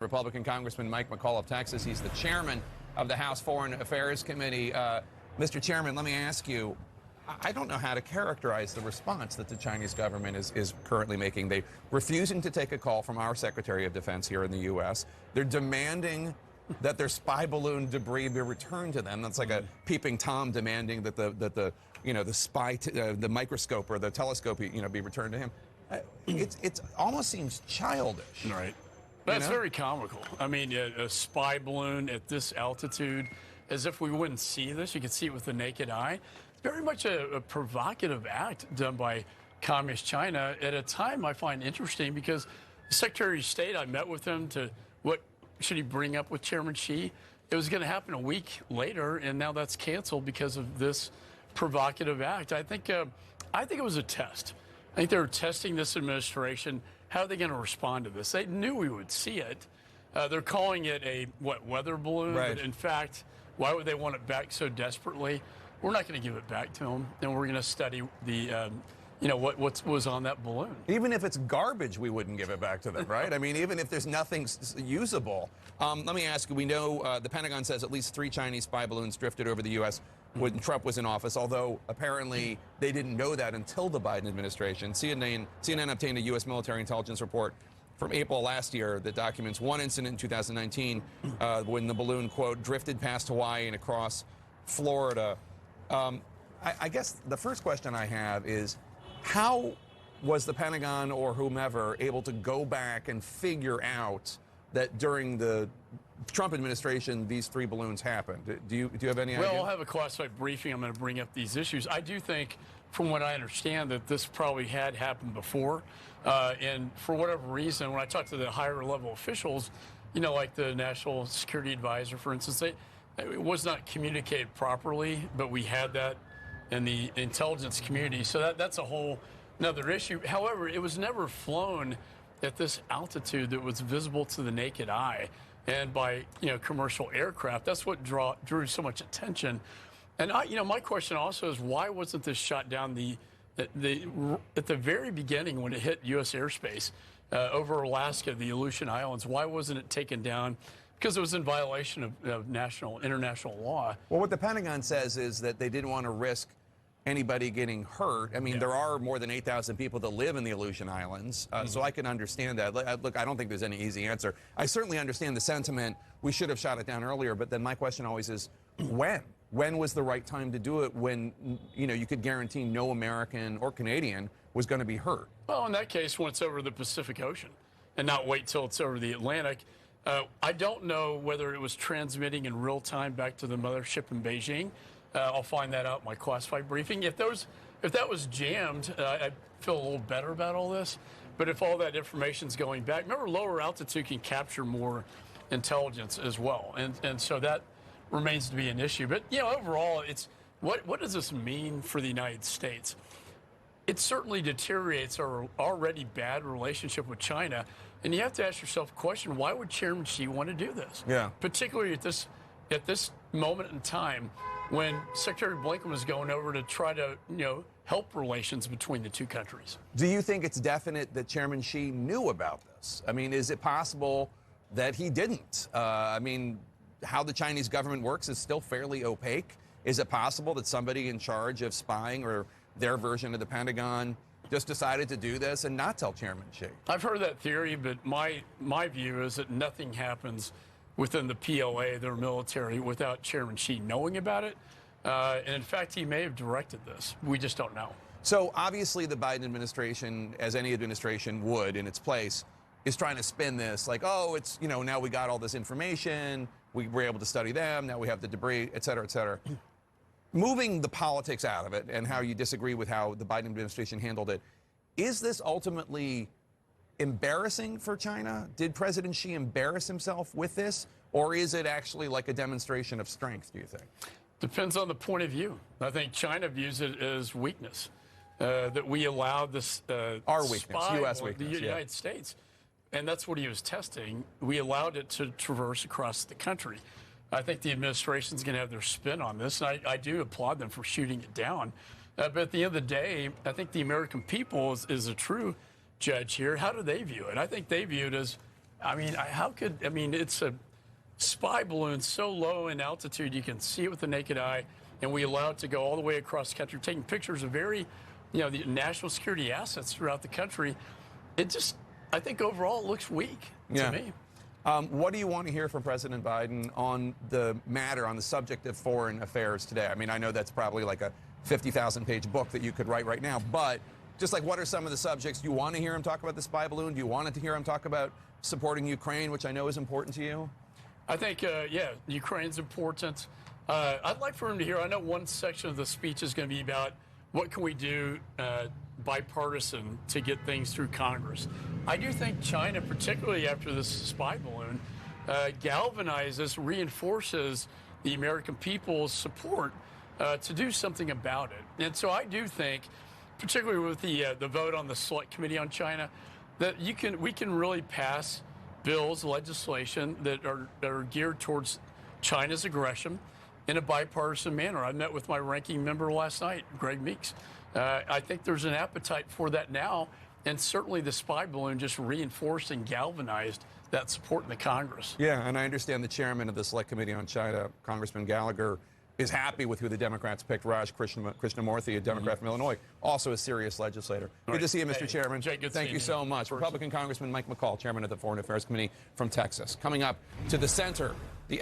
Republican Congressman Mike McCaul of Texas. He's the chairman of the House Foreign Affairs Committee. Mr. Chairman, let me ask you, I don't know how to characterize the response that the Chinese government is currently making. They're refusing to take a call from our Secretary of Defense here in the U.S. They're demanding that their spy balloon debris be returned to them. That's like a peeping Tom demanding that the microscope or the telescope be returned to him. It almost seems childish. Right. That's very comical. I mean, a spy balloon at this altitude, as if we wouldn't see this. You can see it with the naked eye. Very much a provocative act done by Communist China at a time I find interesting because the Secretary of State, I met with him to what should he bring up with Chairman Xi. It was going to happen a week later, and now that's canceled because of this provocative act. I think it was a test. I think they were testing this administration. How are they going to respond to this? They knew we would see it. They're calling it a, weather balloon? Right. But in fact, why would they want it back so desperately? We're not going to give it back to them, and we're going to study the, what was on that balloon. Even if it's garbage, we wouldn't give it back to them, right? I mean, even if there's nothing usable. Let me ask you, we know the Pentagon says at least 3 Chinese spy balloons drifted over the U.S. when Trump was in office, although apparently they didn't know that until the Biden administration. CNN obtained a U.S. military intelligence report from April last year that documents one incident in 2019 when the balloon, quote, drifted past Hawaii and across Florida. I guess the first question I have is, how was the Pentagon or whomever able to go back and figure out that during the Trump administration these 3 balloons happened? Do you have any idea? Well, I'll have a classified briefing. I'm going to bring up these issues. I do think, from what I understand, that this probably had happened before. And for whatever reason, when I talk to the higher level officials, like the National Security Advisor, for instance, it was not communicated properly, but we had that in the intelligence community. So that's a whole another issue. However, it was never flown at this altitude that was visible to the naked eye and by commercial aircraft. That's what drew so much attention. And my question also is, why wasn't this shot down at the very beginning when it hit U.S. airspace over Alaska, the Aleutian Islands? Why wasn't it taken down? Because it was in violation of international law. Well, what the Pentagon says is that they didn't want to risk anybody getting hurt. I mean, there are more than 8,000 people that live in the Aleutian Islands, so I can understand that. Look, I don't think there's any easy answer. I certainly understand the sentiment. We should have shot it down earlier, but then my question always is, when? When was the right time to do it when, you could guarantee no American or Canadian was going to be hurt? Well, in that case, when it's over the Pacific Ocean and not wait till it's over the Atlantic. I don't know whether it was transmitting in real time back to the mothership in Beijing. I'll find that out in my classified briefing. If that was jammed, I'd feel a little better about all this. But if all that information's going back, remember, lower altitude can capture more intelligence as well, and so that remains to be an issue. But overall, it's what does this mean for the United States? It certainly deteriorates our already bad relationship with China. And you have to ask yourself a question, why would Chairman Xi want to do this? Yeah. Particularly at this moment in time when Secretary Blinken was going over to try to, help relations between the 2 countries. Do you think it's definite that Chairman Xi knew about this? I mean, is it possible that he didn't? I mean, how the Chinese government works is still fairly opaque. Is it possible that somebody in charge of spying or their version of the Pentagon just decided to do this and not tell Chairman Xi? I've heard that theory, but my view is that nothing happens within the PLA, their military, without Chairman Xi knowing about it. And in fact, he may have directed this. We just don't know. So obviously the Biden administration, as any administration would in its place, is trying to spin this like, oh, it's, now we got all this information, we were able to study them, now we have the debris, et cetera, et cetera. Moving the politics out of it and how you disagree with how the Biden administration handled it, is this ultimately embarrassing for China? Did President Xi embarrass himself with this? Or is it actually like a demonstration of strength, do you think? Depends on the point of view. I think China views it as weakness, that we allowed this our weakness, U.S. weakness, the United States. And that's what he was testing. We allowed it to traverse across the country. I think the administration's going to have their spin on this, and I do applaud them for shooting it down. But at the end of the day, I think the American people is a true judge here. How do they view it? I think they view it as I mean, it's a spy balloon so low in altitude you can see it with the naked eye, and we allow it to go all the way across the country, taking pictures of the national security assets throughout the country. I think overall it looks weak to me. What do you want to hear from President Biden on the matter, on the subject of foreign affairs today? I mean, I know that's probably like a 50,000-page book that you could write right now, but just like, what are some of the subjects you want to hear him talk about? The spy balloon? Do you want to hear him talk about supporting Ukraine, which I know is important to you? I think, Ukraine's important. I'd like for him to hear, I know one section of the speech is going to be about what can we do bipartisan to get things through Congress. I do think China, particularly after this spy balloon, galvanizes, reinforces the American people's support to do something about it. And so I do think, particularly with the vote on the Select Committee on China, that we can really pass bills, legislation that are geared towards China's aggression in a bipartisan manner. I met with my ranking member last night, Greg Meeks. I think there's an appetite for that now, and certainly the spy balloon just reinforced and galvanized that support in the Congress. Yeah, and I understand the chairman of the Select Committee on China, Congressman Gallagher, is happy with who the Democrats picked, Raj Krishnamurthy, a Democrat from Illinois, also a serious legislator. Good to see you, Mr. Chairman. Jay, Thank you so much. Republican Congressman Mike McCaul, chairman of the Foreign Affairs Committee from Texas. Coming up to the center, the